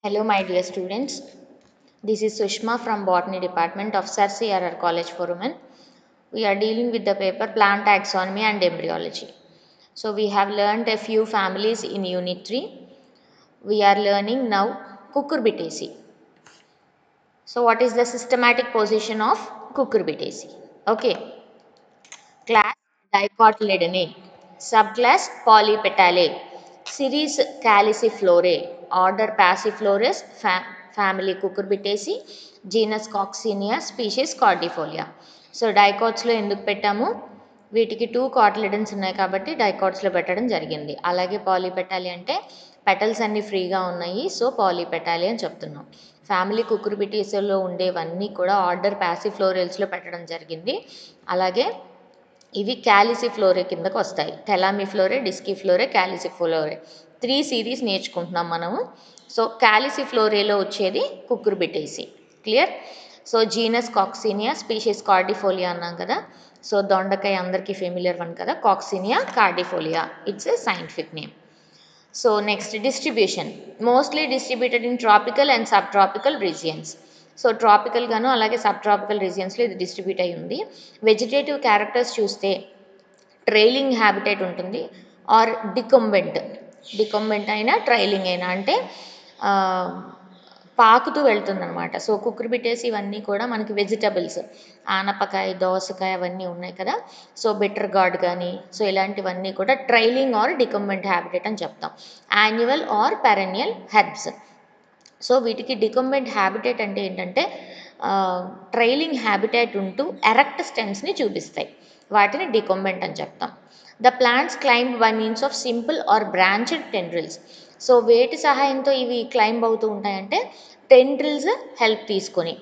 Hello, my dear students. This is Sushma from Botany Department of Sir C.R.R. College for Women. We are dealing with the paper Plant Taxonomy and Embryology. So, we have learned a few families in Unit 3. We are learning now Cucurbitaceae. So, what is the systematic position of Cucurbitaceae? Okay. Class Dicotyledonate. Subclass Polypetalae. Series Caliciflorae. Order Passiflores. Family Cucurbitaceae. Genus Coccinea. Species Cordifolia. So డైకాట్స్లో ఎందుకు పెట్టాము, వీటికి 2 cotyledons ఉన్నాయి కాబట్టి డైకాట్స్లో పెట్టడం జరిగింది. అలాగే పాలీపెటాలి అంటే పెటల్స్ అన్నీ ఫ్రీగా ఉన్నాయి, సో పాలీపెటాలి అని చెప్తున్నాం. ఫ్యామిలీ కుకుర్బిటీస్లో ఉండేవన్నీ కూడా ఆర్డర్ ప్యాసిఫ్లోరల్స్లో పెట్టడం జరిగింది. అలాగే ఇవి క్యాలిసిఫ్లోరే కిందకు వస్తాయి. టెలామిఫ్లోరే, డిస్కిఫ్లోరే, క్యాలిసిఫ్లోరే 3 సిరీస్ నేర్చుకుంటున్నాం మనము. సో క్యాలిసిఫ్లోరేలో వచ్చేది Cucurbitaceae. Clear? So genus Coccinea, species cordifolia అన్నాం కదా. సో దొండకాయ అందరికీ ఫెమిలియర్ వన్ కదా, Coccinea cordifolia, it's a scientific name. So next distribution, mostly distributed in tropical and subtropical regions. So tropical గాను అలాగే సబ్ ట్రాపికల్ రీజియన్స్లో ఇది distribute అయి ఉంది. వెజిటేటివ్ క్యారెక్టర్స్ చూస్తే ట్రైలింగ్ హ్యాబిటేట్ ఉంటుంది ఆర్ డికంబెంట్ అయినా ట్రైలింగ్ అయినా అంటే పాకుతూ వెళ్తుందనమాట. సో కుకుర్బిటేసి ఇవన్నీ కూడా మనకి వెజిటబుల్స్, ఆనపకాయ, దోసకాయ అవన్నీ ఉన్నాయి కదా. సో బెటర్ గార్డ్ కానీ సో ఇలాంటివన్నీ కూడా ట్రైలింగ్ ఆర్ డికంబెంట్ హ్యాబిటేట్ అని చెప్తాం. Annual are perennial herbs. So వీటికి డికంబెంట్ హ్యాబిటేట్ అంటే ఏంటంటే ట్రైలింగ్ హ్యాబిటేట్ ఉంటూ ఎరెక్ట్ స్టెమ్స్ని చూపిస్తాయి, వాటిని డికంబెంట్ అని చెప్తాం. The plants climb by means of simple are branched tendrils. So వేటి సహాయంతో ఇవి క్లైంబ్ అవుతూ ఉంటాయంటే టెండ్రిల్స్ హెల్ప్ తీసుకొని.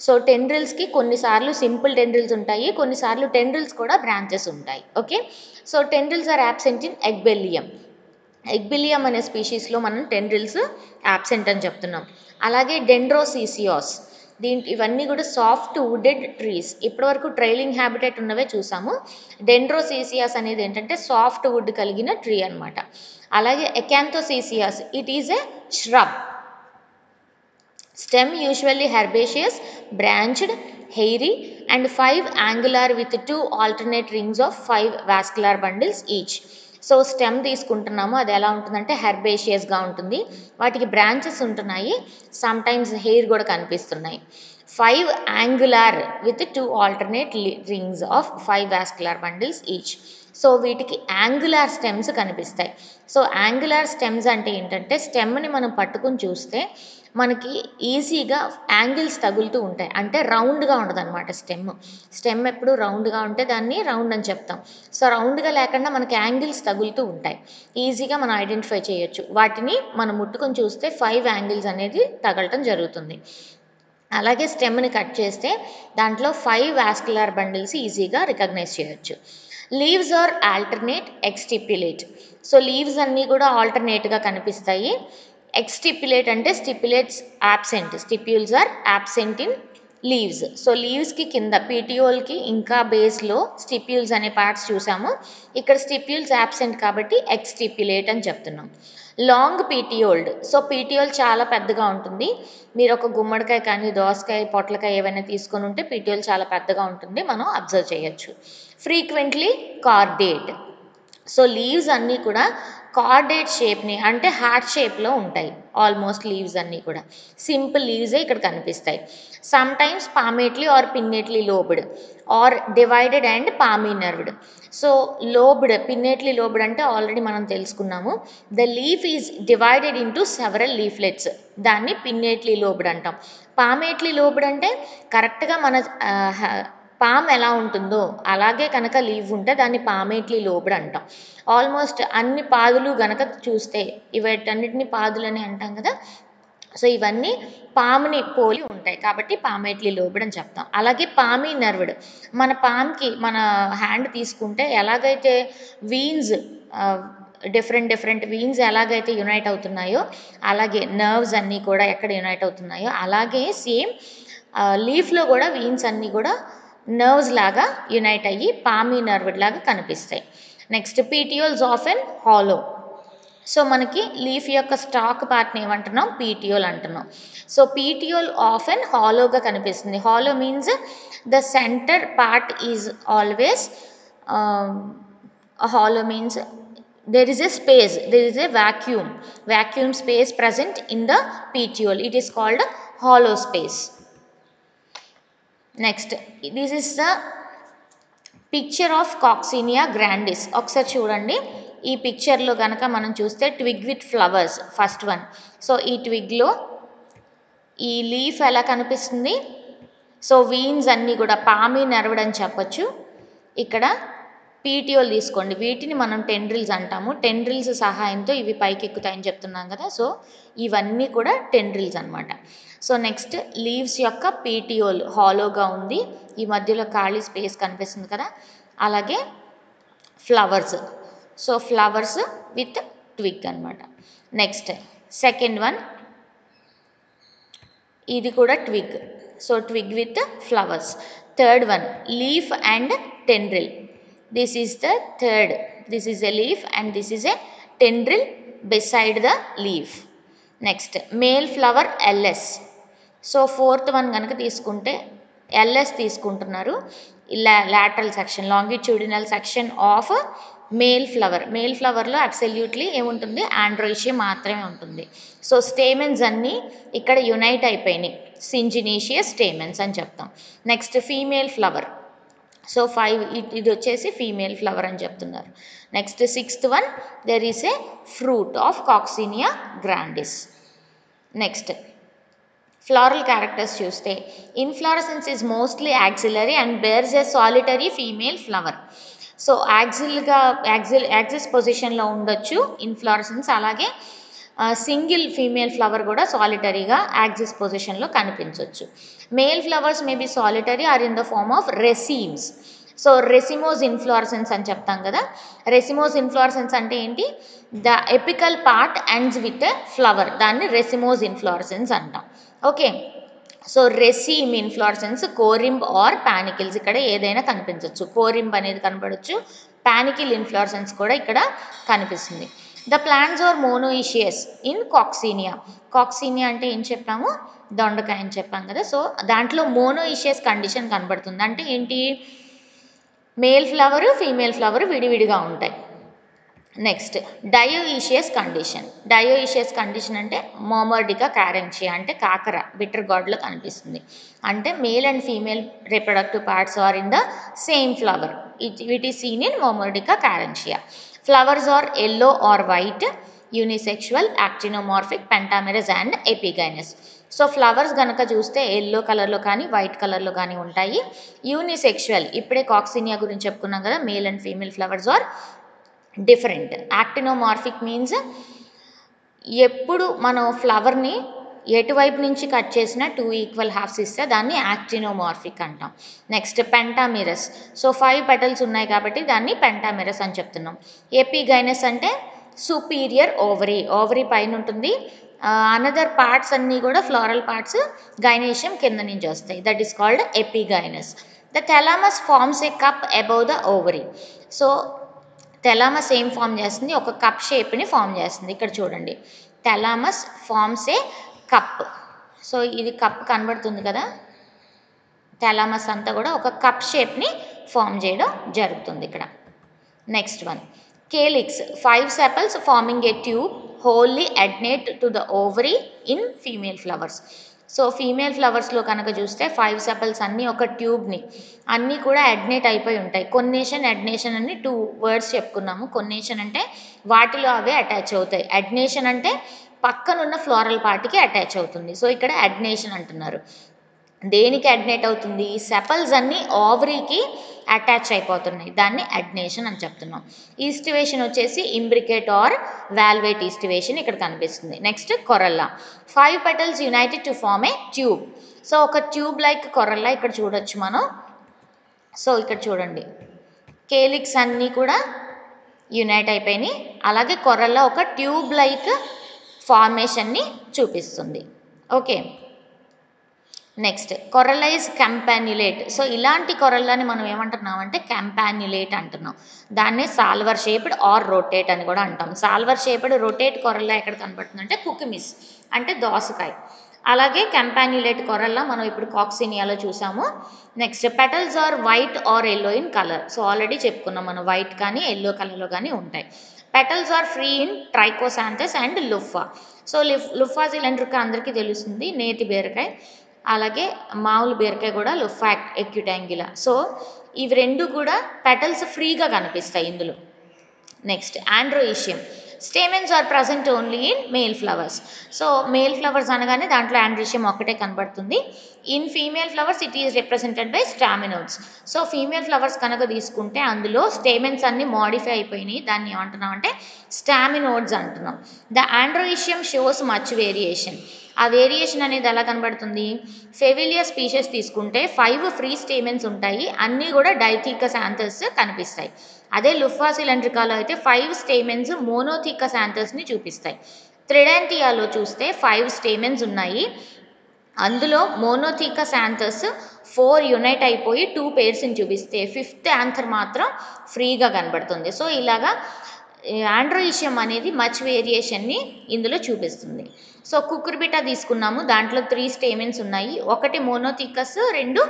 సో టెండ్రిల్స్కి కొన్నిసార్లు సింపుల్ టెండ్రిల్స్ ఉంటాయి, కొన్నిసార్లు టెండ్రిల్స్ కూడా బ్రాంచెస్ ఉంటాయి. Okay, so tendrils are absent in Ecballium. Ecballium అనే స్పీషీస్లో మనం టెండ్రిల్స్ యాబ్సెంట్ అని చెప్తున్నాం. అలాగే డెండ్రోసీసియాస్, ఇవన్నీ కూడా సాఫ్ట్ వుడెడ్ ట్రీస్. ఇప్పటివరకు ట్రైలింగ్ హ్యాబిటేట్ ఉన్నవే చూసాము. డెండ్రోసీసియాస్ అనేది ఏంటంటే సాఫ్ట్ వుడ్ కలిగిన ట్రీ అనమాట. అలాగే Acanthosicyos, it is a shrub. Stem usually herbaceous, branched, hairy and 5 angular with 2 alternate rings of 5 vascular bundles each. So stem తీసుకుంటున్నాము, అది ఎలా ఉంటుందంటే హెర్బేషియస్గా ఉంటుంది, వాటికి బ్రాంచెస్ ఉంటున్నాయి, సమ్ టైమ్స్ హెయిర్ కూడా కనిపిస్తున్నాయి. 5 angular with 2 alternate rings of 5 vascular bundles each. So వీటికి యాంగులార్ స్టెమ్స్ కనిపిస్తాయి. సో యాంగులార్ స్టెమ్స్ అంటే ఏంటంటే స్టెమ్ని మనం పట్టుకుని చూస్తే మనకి ఈజీగా యాంగిల్స్ తగులుతూ ఉంటాయి, అంటే రౌండ్గా ఉండదు అనమాట స్టెమ్ ఎప్పుడు రౌండ్గా ఉంటే దాన్ని రౌండ్ అని చెప్తాం. సో రౌండ్గా లేకుండా మనకి యాంగిల్స్ తగులుతూ ఉంటాయి, ఈజీగా మనం ఐడెంటిఫై చేయొచ్చు. వాటిని మనం ముట్టుకొని చూస్తే 5 యాంగిల్స్ అనేది తగలటం జరుగుతుంది. అలాగే స్టెమ్ని కట్ చేస్తే దాంట్లో 5 వాస్కులర్ బండిల్స్ ఈజీగా రికగ్నైజ్ చేయొచ్చు. Leaves are alternate, exstipulate. So leaves అన్నీ కూడా ఆల్టర్నేట్గా కనిపిస్తాయి. ఎక్స్టిప్యులేట్ అంటే stipulates absent, stipules are absent in leaves. So లీవ్స్కి కింద పీటియోల్కి ఇంకా బేస్లో స్టిప్యూల్స్ అనే పార్ట్స్ చూసాము, ఇక్కడ స్టిప్యూల్స్ యాబ్సెంట్ కాబట్టి ఎక్స్టిప్యులేట్ అని చెప్తున్నాం. లాంగ్ పీటియోల్డ్, సో పీటియోల్ చాలా పెద్దగా ఉంటుంది. మీరు ఒక గుమ్మడికాయ కానీ దోసకాయ, పొట్లకాయ ఏవైనా తీసుకొని ఉంటే పీటియోల్ చాలా పెద్దగా ఉంటుంది, మనం అబ్జర్వ్ చేయొచ్చు. Frequently caudate. సో లీవ్స్ అన్నీ కూడా కార్డేట్ షేప్ని అంటే హార్ట్ షేప్లో ఉంటాయి. ఆల్మోస్ట్ లీవ్స్ అన్నీ కూడా సింపుల్ లీవ్సే ఇక్కడ కనిపిస్తాయి. Sometimes palmately or pinnately lobed or divided and palminerved. So lobed, pinnately lobed అంటే ఆల్రెడీ మనం తెలుసుకున్నాము. The leaf is divided into several leaflets, దాన్ని పిన్నేట్లీ లోబ్డ్ అంటాం. పామేట్లీ లోబ్డ్ అంటే కరెక్ట్గా మన పామ్ ఎలా ఉంటుందో అలాగే కనుక లీవ్ ఉంటే దాన్ని పామేట్లీ లోబ్డ్ అంటాం. ఆల్మోస్ట్ అన్ని పాదులు గనక చూస్తే ఇవన్నిటిని పాదులని అంటాం కదా. సో ఇవన్నీ పాముని పోలి ఉంటాయి కాబట్టి పామేట్లీ లోబ్డ్ అని చెప్తాం. అలాగే పామీ నర్వ్డ్, మన పామ్కి మన హ్యాండ్ తీసుకుంటే ఎలాగైతే వీన్స్, డిఫరెంట్ వీన్స్ ఎలాగైతే యునైట్ అవుతున్నాయో అలాగే నర్వ్స్ అన్నీ కూడా ఎక్కడ యునైట్ అవుతున్నాయో అలాగే సేమ్ లీఫ్లో కూడా వీన్స్ అన్నీ కూడా నర్వ్స్ లాగా యునైట్ అయ్యి పామీ నర్వ్డ్ లాగా కనిపిస్తాయి. Next petioles often hollow. So మనకి లీఫ్ యొక్క స్టాక్ పార్ట్ని ఏమంటున్నాం, పీటియోల్ అంటున్నాం. సో పీటియోల్ ఆఫెన్ హాలోగా కనిపిస్తుంది. Hollow means the centre part is always hollow means there is a space, there is a vacuum space present in the petiole. It is called a hollow space. Next, this is the picture of Coccinia grandis. ఒకసారి చూడండి, ఈ పిక్చర్లో కనుక మనం చూస్తే twig with flowers first one. So ఈ ట్విగ్లో ఈ leaf ఎలా కనిపిస్తుంది, సో వీన్స్ అన్నీ కూడా పామి నెరవడ్ అని చెప్పచ్చు. ఇక్కడ పీటియోల్ తీసుకోండి, వీటిని మనం టెండ్రిల్స్ అంటాము. టెండ్రిల్స్ సహాయంతో ఇవి పైకి ఎక్కుతాయని చెప్తున్నాం కదా, సో ఇవన్నీ కూడా టెండ్రిల్స్ అనమాట. సో నెక్స్ట్ లీవ్స్ యొక్క పీటియోల్ హాలోగా ఉంది, ఈ మధ్యలో ఖాళీ స్పేస్ కనిపిస్తుంది కదా. అలాగే flowers, so flowers with twig అనమాట. నెక్స్ట్ సెకండ్ వన్, ఇది కూడా twig, so twig with flowers. Third one leaf and tendril. This is the third. This is a leaf and this is a tendril beside the leaf. Next, male flower LS. So fourth one ganaka తీసుకుంటే LS తీసుకుంటున్నారు. Lateral section, longitudinal section of male flower. Male ఫ్లవర్లో absolutely ఏముంటుంది, androecium మాత్రమే ఉంటుంది. So stamens అన్నీ ఇక్కడ unite అయిపోయినాయి, సింజినీషియస్ stamens అని చెప్తాం. నెక్స్ట్ ఫీమేల్ ఫ్లవర్, సో 5 ఇది వచ్చేసి ఫీమేల్ ఫ్లవర్ అని చెప్తున్నారు. Next sixth one, there is a fruit of Coccinea grandis. Next floral characters చూస్తే inflorescence is mostly axillary and bears a solitary female flower. So axis పొజిషన్లో ఉండొచ్చు inflorescence, అలాగే single female flower కూడా సాలిటరీగా axis పొజిషన్లో కనిపించవచ్చు. Male flowers may be solitary or in the form of racemes. So racemose inflorescence అని చెప్తాం కదా. Racemose inflorescence అంటే ఏంటి, the apical part ends with a flower, దాన్ని రెసిమోస్ ఇన్ఫ్లోరసెన్స్ అంటాం. Okay, so raceme inflorescence corymb or panicles, ఇక్కడ ఏదైనా కనిపించవచ్చు. కోరింబ్ అనేది కనపడవచ్చు, పానికిల్ ఇన్ఫ్లోరసెన్స్ కూడా ఇక్కడ కనిపిస్తుంది. The plants are monoecious in Coccinea. Coccinea అంటే ఏం చెప్పాము, దొండకాయ అని చెప్పాం కదా. సో దాంట్లో మోనోయిషియస్ కండిషన్ కనబడుతుంది. అంటే ఏంటి, మేల్ ఫ్లవరు ఫీమేల్ ఫ్లవర్ విడివిడిగా ఉంటాయి. Next dioecious condition. Dioecious condition అంటే మోమర్డికా క్యారెన్షియా, అంటే కాకర బిటర్ గాడ్లో కనిపిస్తుంది. అంటే male and female reproductive parts are in the same flower. It is seen in Momordica charantia. Flowers are yellow or white, unisexual, actinomorphic, pentamerous and epigynous. So flowers కనుక చూస్తే yellow కలర్లో కానీ white కలర్లో కానీ ఉంటాయి. యూనిసెక్షువల్, ఇప్పుడే కాక్సినియా గురించి చెప్పుకున్నాం కదా, male and female flowers are different. Actinomorphic means ఎప్పుడు మనం ఫ్లవర్ని ఎటువైపు నుంచి కట్ చేసినా 2 ఈక్వల్ హాఫ్స్ ఇస్తే దాన్ని యాక్టినోమార్ఫిక్ అంటాం. నెక్స్ట్ పెంటామిరస్, సో 5 పెటల్స్ ఉన్నాయి కాబట్టి దాన్ని పెంటామిరస్ అని చెప్తున్నాం. ఎపిగైనస్ అంటే సుపీరియర్ ఓవరీ, ఓవరీ పైన ఉంటుంది. అనదర్ పార్ట్స్ అన్నీ కూడా ఫ్లోరల్ పార్ట్స్ గైనేషియం కింద నుంచి వస్తాయి, that is called epigynous. The thalamus forms a cup above the ovary. So thalamus ఏం ఫామ్ చేస్తుంది, ఒక కప్ షేప్ని ఫామ్ చేస్తుంది. ఇక్కడ చూడండి, thalamus forms a cup. So ఇది కప్ కనబడుతుంది కదా, థెలామస్ అంతా కూడా ఒక కప్ షేప్ని ఫామ్ చేయడం జరుగుతుంది ఇక్కడ. Next one calyx, 5 sepals forming a tube wholly adnate to the ovary in female flowers. So female ఫ్లవర్స్లో కనుక చూస్తే 5 సెపల్స్ అన్నీ ఒక ట్యూబ్ని, అన్నీ కూడా అడ్నేట్ అయిపోయి ఉంటాయి. కొన్నేషన్ అడ్నేషన్ అని 2 వర్డ్స్ చెప్పుకున్నాము. కొన్నేషన్ అంటే వాటిలో అవే అటాచ్ అవుతాయి, అడ్నేషన్ అంటే పక్కనున్న ఫ్లోరల్ పార్ట్కి అటాచ్ అవుతుంది. సో ఇక్కడ అడ్నేషన్ అంటున్నారు. దేనికి అడ్నేట్ అవుతుంది, సెపల్స్ అన్నీ ఓవరీకి అటాచ్ అయిపోతున్నాయి, దాన్ని అడ్నేషన్ అని చెప్తున్నాం. ఈస్టివేషన్ వచ్చేసి ఇంబ్రికేట్ ఆర్ వాల్వేట్ ఈస్టివేషన్ ఇక్కడ కనిపిస్తుంది. Next corolla, 5 petals united to form a tube. So ఒక ట్యూబ్ లైక్ కొరల్లా ఇక్కడ చూడొచ్చు మనం. సో ఇక్కడ చూడండి, కేలిక్స్ అన్నీ కూడా యునైట్ అయిపోయినాయి, అలాగే కొరల్లా ఒక ట్యూబ్ లైక్ ఫార్మేషన్ని చూపిస్తుంది. Okay, next corolla is campanulate. So ఇలాంటి కొరల్లాని మనం ఏమంటున్నామంటే కంపాన్యులేట్ అంటున్నాం. దాన్నే సాల్వర్ షేప్డ్ ఆర్ రొటేట్ అని కూడా అంటాం. సాల్వర్ షేప్డ్ రొటేట్ కొరల్లా ఎక్కడ కనబడుతుందంటే కుకిమిస్ అంటే దోసకాయ. అలాగే కంపాన్యులేట్ కొరల్లా మనం ఇప్పుడు కాక్సినియాలో చూసాము. Next petals are white or yellow in colour. So already చెప్పుకున్నాం మనం, వైట్ కానీ ఎల్లో కలర్లో కానీ ఉంటాయి. Petals are free in Trichosanthes and Luffa. So Luffa cylindrica అందరికీ తెలుస్తుంది, నేతి బీరకాయ. అలాగే మామూలు బీరకాయ కూడా లుఫా ఎక్యుటాంగులా. సో ఇవి రెండు కూడా పెటల్స్ ఫ్రీగా కనిపిస్తాయి ఇందులో. Next androecium. Stamens are present only in male flowers. So male flowers అనగానే దాంట్లో ఆండ్రోయిషియం ఒక్కటే కనబడుతుంది. In female flowers it is represented by staminodes. So female flowers కనుక తీసుకుంటే అందులో స్టేమెన్స్ అన్ని మోడిఫై అయిపోయినాయి, దాన్ని ఏమంటున్నాం అంటే స్టామినోడ్స్ అంటున్నాం. The androecium shows much variation. ఆ వేరియేషన్ అనేది ఎలా కనబడుతుంది? ఫెవిలియా స్పీషీస్ తీసుకుంటే 5 ఫ్రీ స్టేమెన్స్ ఉంటాయి, అన్నీ కూడా డైథీకస్ యాంథర్స్ కనిపిస్తాయి. అదే లుఫా సిలిండ్రికాలో అయితే 5 స్టేమెన్స్ మోనోథీకస్ యాంథర్స్ని చూపిస్తాయి. త్రిడాంటియాలో చూస్తే 5 స్టేమెన్స్ ఉన్నాయి, అందులో మోనోథీకస్ యాంథర్స్ 4 యునైట్ అయిపోయి 2 పేర్స్ని చూపిస్తే 5th యాంథర్ మాత్రం ఫ్రీగా కనబడుతుంది. సో ఇలాగా ఆండ్రోయిషియం అనేది మచ్ వేరియేషన్ని ఇందులో చూపిస్తుంది. సో కుకుర్బిటా తీసుకున్నాము, దాంట్లో 3 స్టేమెన్స్ ఉన్నాయి, ఒకటి మోనోథీకస్, 2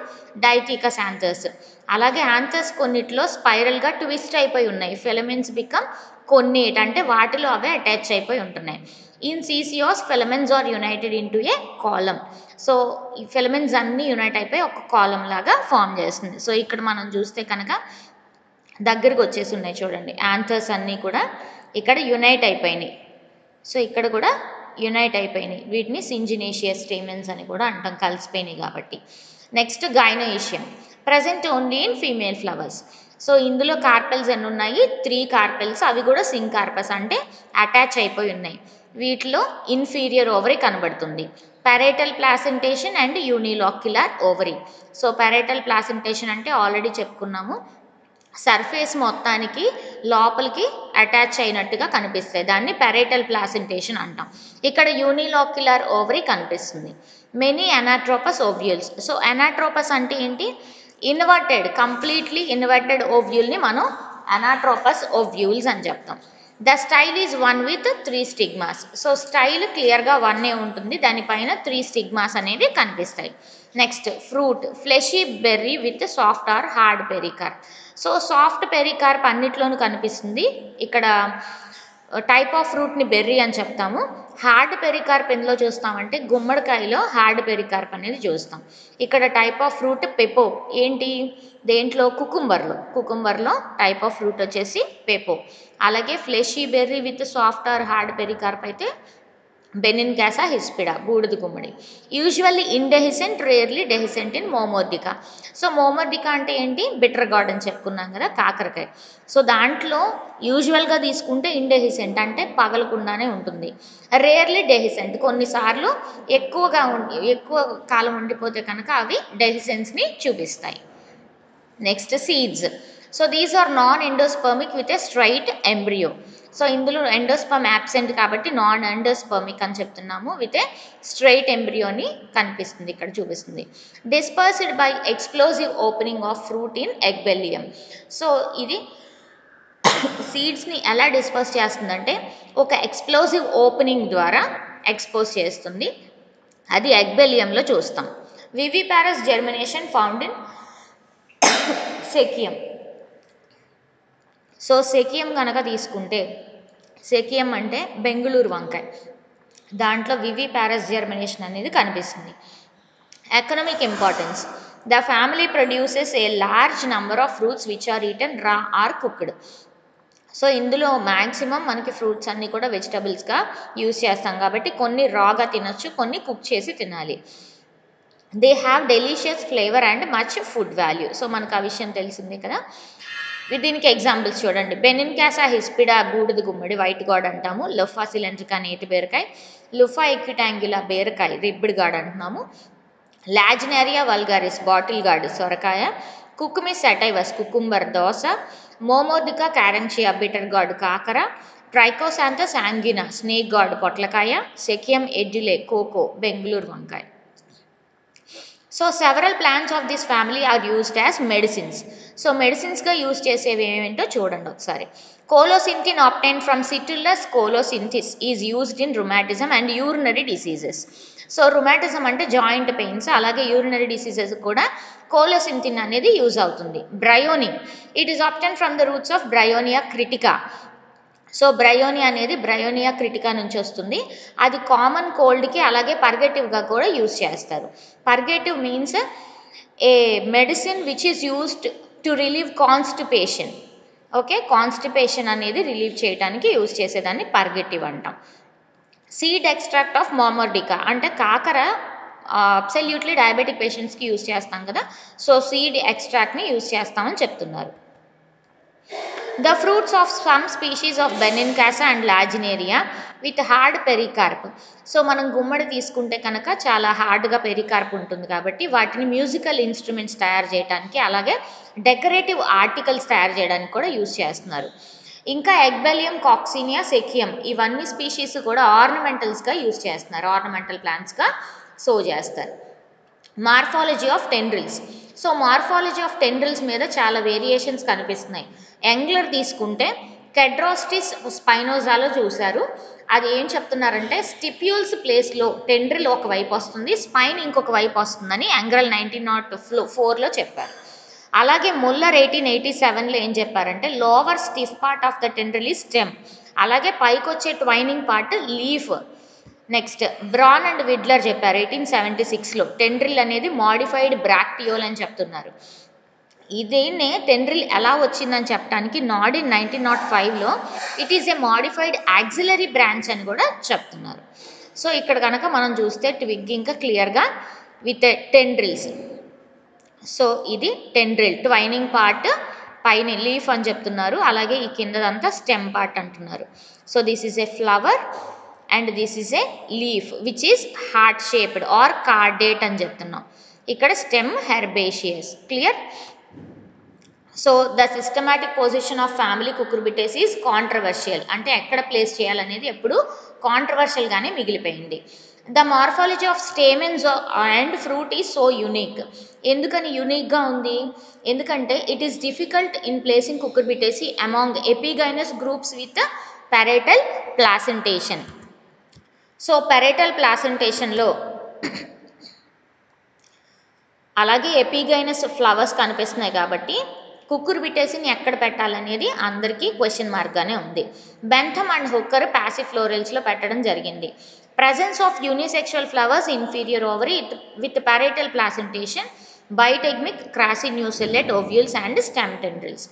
డైథీకస్ యాంథర్స్. అలాగే యాంథర్స్ కొన్నిట్లో స్పైరల్గా ట్విస్ట్ అయిపోయి ఉన్నాయి, ఫిలమెంట్స్ బికమ్ కొన్నేట్ అంటే వాటిలో అవే అటాచ్ అయిపోయి ఉంటున్నాయి. In Sicyos filaments are united into a column. So ఈ ఫిలమెంట్స్ అన్నీ యునైట్ అయిపోయి ఒక కాలం లాగా ఫామ్ చేస్తుంది. సో ఇక్కడ మనం చూస్తే కనుక దగ్గరకు వచ్చేసి ఉన్నాయి చూడండి, యాంథర్స్ అన్నీ కూడా ఇక్కడ యునైట్ అయిపోయినాయి. సో ఇక్కడ కూడా యునైట్ అయిపోయినాయి, వీటిని సింజినేషియస్ స్టేమెన్స్ అని కూడా అంటాం, కలిసిపోయినాయి కాబట్టి. Next gynoecium. Present only in female flowers. So ఇందులో కార్పెల్స్ ఎన్ని ఉన్నాయి? 3 కార్పెల్స్, అవి కూడా సింకార్పస్ అంటే అటాచ్ అయిపోయి ఉన్నాయి. వీటిలో ఇన్ఫీరియర్ ఓవరీ కనబడుతుంది. Parietal placentation and unilocular ovary. So parietal placentation అంటే ఆల్రెడీ చెప్పుకున్నాము, సర్ఫేస్ మొత్తానికి లోపలికి అటాచ్ అయినట్టుగా కనిపిస్తాయి, దాన్ని పెరేటల్ ప్లాసెంటేషన్ అంటాం. ఇక్కడ యూనిలాక్యులర్ ఓవరీ కనిపిస్తుంది. Many anatropous ovules. So anatropous అంటే ఏంటి? ఇన్వర్టెడ్, కంప్లీట్లీ ఇన్వర్టెడ్ ఓవ్యూల్ని మనం అనాట్రోపస్ ఓవ్యూల్స్ అని చెప్తాం. The style is 1 with 3 stigmas. So style క్లియర్గా 1 ఉంటుంది, దానిపైన 3 స్టిగ్మాస్ అనేవి కనిపిస్తాయి. Next fruit. Fleshy berry with soft or hard pericarp. So soft pericarp అన్నిట్లోనూ కనిపిస్తుంది. ఇక్కడ టైప్ ఆఫ్ ఫ్రూట్ని బెర్రీ అని చెప్తాము. హార్డ్ పెరికార్ప్ ఎందులో చూస్తామంటే గుమ్మడికాయలో హార్డ్ పెరికార్ప్ అనేది చూస్తాం. ఇక్కడ టైప్ ఆఫ్ ఫ్రూట్ పెపో. ఏంటి దేంట్లో? కుకుంబర్లో టైప్ ఆఫ్ ఫ్రూట్ వచ్చేసి పెపో. అలాగే fleshy berry with soft or hard pericarp అయితే బెనిన్కాసా హిస్పిడా, బూడిద గుమ్మడి. Usually indehiscent, rarely dehiscent in Momordica. So Momordica అంటే ఏంటి? బిటర్ గార్డ్ అని చెప్పుకున్నాం కదా, కాకరకాయ. సో దాంట్లో యూజువల్గా తీసుకుంటే ఇండెహిసెంట్ అంటే పగలకుండానే ఉంటుంది, రేర్లీ డెహిసెంట్ కొన్నిసార్లు ఎక్కువ కాలం ఉండిపోతే కనుక అవి డెహిసెన్స్ని చూపిస్తాయి. Next seeds. So these are non endospermic with a straight embryo. So ఇందులో ఎండోస్పర్మ్ యాబ్సెంట్ కాబట్టి నాన్ ఎండోస్పర్మిక్ అని చెప్తున్నాము, విత్ ఏ స్ట్రైట్ ఎంబ్రియోని కనిపిస్తుంది, ఇక్కడ చూపిస్తుంది. Dispersed by explosive opening of fruit in Ecballium. So ఇది సీడ్స్ని ఎలా డిస్పర్స్ చేస్తుందంటే ఒక ఎక్స్ప్లోజివ్ ఓపెనింగ్ ద్వారా ఎక్స్పోజ్ చేస్తుంది, అది ఎగ్బెల్లియంలో చూస్తాం. వివిపారస్ జెర్మినేషన్ ఫౌండ్ ఇన్ సెకియం. సో సెకియం కనుక తీసుకుంటే, సెకియం అంటే బెంగుళూరు వంకాయ, దాంట్లో వివిపారస్ జెర్మినేషన్ అనేది కనిపిస్తుంది. Economic importance. The family produces a large number of fruits which are eaten raw or cooked. So ఇందులో మ్యాక్సిమం మనకి ఫ్రూట్స్ అన్నీ కూడా వెజిటబుల్స్గా యూస్ చేస్తాం కాబట్టి కొన్ని రాగా తినొచ్చు, కొన్ని కుక్ చేసి తినాలి. They have delicious flavour and much food value. So మనకు ఆ విషయం తెలిసిందే కదా. దీనికి ఎగ్జాంపుల్స్ చూడండి. బెనిన్కాసా హిస్పిడా బూడిద గుమ్మడి, వైట్ గార్డ్ అంటాము. లుఫా సిలిండ్రికా నేతి బీరకాయ, లుఫా ఎక్యుటాంగులా బీరకాయ, రిబ్బిడ్ గార్డ్ అంటున్నాము. లాజినారియా వల్గారిస్ బాటిల్ గార్డ్ సొరకాయ, కుకుమిస్ సెటైవస్ కుకుంబర్ దోస, మోమోర్డికా క్యారెన్షియా బిటర్ గార్డ్ కాకర, ట్రైకోసాంథస్ యాంగినా స్నేక్ గార్డ్ పొట్లకాయ, సెకియం ఎడ్యులే కోకో బెంగుళూరు వంకాయ. So several plants of this family are used as medicines. So మెడిసిన్స్గా యూజ్ చేసేవి ఏమేంటో చూడండి ఒకసారి. Colocynthin obtained from Citrullus colocynthis is used in rheumatism and urinary diseases. So rheumatism అంటే జాయింట్ పెయిన్స్, అలాగే యూరినరీ డిసీజెస్ కూడా కోలోసింథిన్ అనేది use అవుతుంది. Bryonin it is obtained from the roots of Bryonia cretica. So Bryonia అనేది Bryonia cretica నుంచి వస్తుంది. అది common కోల్డ్కి అలాగే పర్గేటివ్గా కూడా యూజ్ చేస్తారు. Purgative means a medicine which is used to relieve constipation. Okay, constipation అనేది రిలీవ్ చేయడానికి యూజ్ చేసేదాన్ని పర్గేటివ్ అంటాం. సీడ్ ఎక్స్ట్రాక్ట్ ఆఫ్ మోమోర్డికా అంటే కాకర అబ్సల్యూట్లీ డయాబెటిక్ పేషెంట్స్కి యూజ్ చేస్తాం కదా, సో సీడ్ ఎక్స్ట్రాక్ట్ని యూజ్ చేస్తామని చెప్తున్నారు. The fruits of some species of Benincasa and Lagenaria with hard pericarp. So మనం గుమ్మడి తీసుకుంటే కనుక చాలా హార్డ్గా పెరికార్ప్ ఉంటుంది కాబట్టి వాటిని మ్యూజికల్ ఇన్స్ట్రుమెంట్స్ తయారు చేయడానికి అలాగే డెకరేటివ్ ఆర్టికల్స్ తయారు చేయడానికి కూడా యూజ్ చేస్తున్నారు. ఇంకా ఎగ్బెలియం, కాక్సినియా, సెకియం ఇవన్నీ స్పీషీస్ కూడా ఆర్నమెంటల్స్గా యూజ్ చేస్తున్నారు, ఆర్నమెంటల్ ప్లాంట్స్గా సో చేస్తారు. Morphology of tendrils. So morphology of tendrils మీద చాలా వేరియేషన్స్ కనిపిస్తున్నాయి. యాంగ్లర్ తీసుకుంటే కెడ్రాస్టిస్ స్పైనోజాలో చూశారు. అది ఏం చెప్తున్నారంటే స్టిప్యూల్స్ ప్లేస్లో టెండ్రిల్ ఒక వైపు వస్తుంది, స్పైన్ ఇంకొక వైపు వస్తుందని యాంగ్రల్ 1904లో చెప్పారు. అలాగే ముల్లర్ 1887లో ఏం చెప్పారంటే lower stiff part of the tendril is stem, అలాగే పైకి వచ్చే twining part leaf. Next Braun and Wydler చెప్పారు 1876లో టెండ్రిల్ అనేది మాడిఫైడ్ బ్రాక్టియోల్ అని చెప్తున్నారు. ఇదేనే టెండ్రిల్ ఎలా వచ్చిందని చెప్పడానికి నాడిన్ 1905లో it is a modified axillary branch అని కూడా చెప్తున్నారు. సో ఇక్కడ కనుక మనం చూస్తే ట్విగ్ ఇంకా క్లియర్గా విత్ టెండ్రిల్స్. సో ఇది టెండ్రిల్ ట్వైనింగ్ పార్ట్ పైన లీఫ్ అని చెప్తున్నారు, అలాగే ఈ కిందదంతా స్టెమ్ పార్ట్ అంటున్నారు. So this is a flower and this is a leaf which is heart shaped or cordate అని చెప్తున్నాం. ఇక్కడ stem herbaceous. Clear? So the systematic position of family Cucurbitaceae is controversial అంటే ఎక్కడ ప్లేస్ చేయాలనేది ఎప్పుడు కాంట్రవర్షియల్గానే మిగిలిపోయింది. The morphology of stamens and fruit is so unique. ఎందుకని యూనిక్గా ఉంది? ఎందుకంటే it is difficult in placing Cucurbitaceae among epigynous groups with parietal placentation. So parietal ప్లాసెంటేషన్లో అలాగే ఎపిగైనస్ ఫ్లవర్స్ కనిపిస్తున్నాయి కాబట్టి కుకుర్బిటేసిని ఎక్కడ పెట్టాలనేది అందరికీ క్వశ్చన్ మార్క్గానే ఉంది. బెంథమ్ అండ్ హుక్కర్ పాసిఫ్లోరల్స్లో పెట్టడం జరిగింది. Presence of unisexual flowers inferior ovary with parietal placentation, bitegmic, crassinucellate ovules and stem tendrils.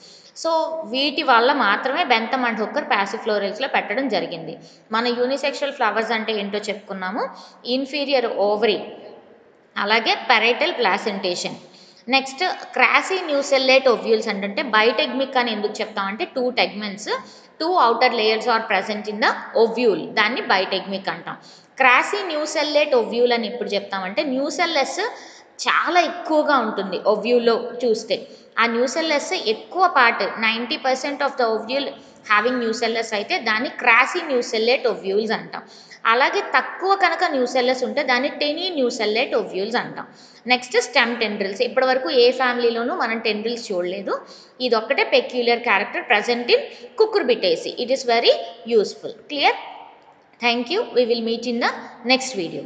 So వీటి వల్ల మాత్రమే బెంథమ్ అండ్ హుక్కర్ పాసిఫ్లోరల్స్లో పెట్టడం జరిగింది. మన యూనిసెక్షువల్ ఫ్లవర్స్ అంటే ఏంటో చెప్పుకున్నాము, ఇన్ఫీరియర్ ఓవరీ అలాగే parietal placentation. Next crassinucellate ovules అంటే బైటెగ్మిక్ అని ఎందుకు చెప్తామంటే 2 tegments 2 outer layers are present in the ovule, దాన్ని బైటెగ్మిక్ అంటాం. క్రాసిన్యూసెల్లెట్ ఓవ్యూల్ అని ఎప్పుడు చెప్తామంటే న్యూసెల్లెస్ చాలా ఎక్కువగా ఉంటుంది ఓవ్యూల్లో చూస్తే. ఆ న్యూసెల్లెస్ ఎక్కువ part 90% of the ovule having nucellus అయితే దాన్ని క్రాసిన్యూసెల్లెట్ ఓవ్యూల్స్ అంటాం. అలాగే తక్కువ కనుక న్యూసెల్లెస్ ఉంటే దాన్ని టెనిన్యూసెల్లెట్ ఓవ్యూల్స్ అంటాం. Next stem tendrils. ఇప్పటి వరకు ఏ ఫ్యామిలీలోనూ మనం టెండ్రిల్స్ చూడలేదు, ఇది ఒక్కటే peculiar character present in Cucurbitaceae. It is very useful. Clear? Thank you. We will meet in the next video.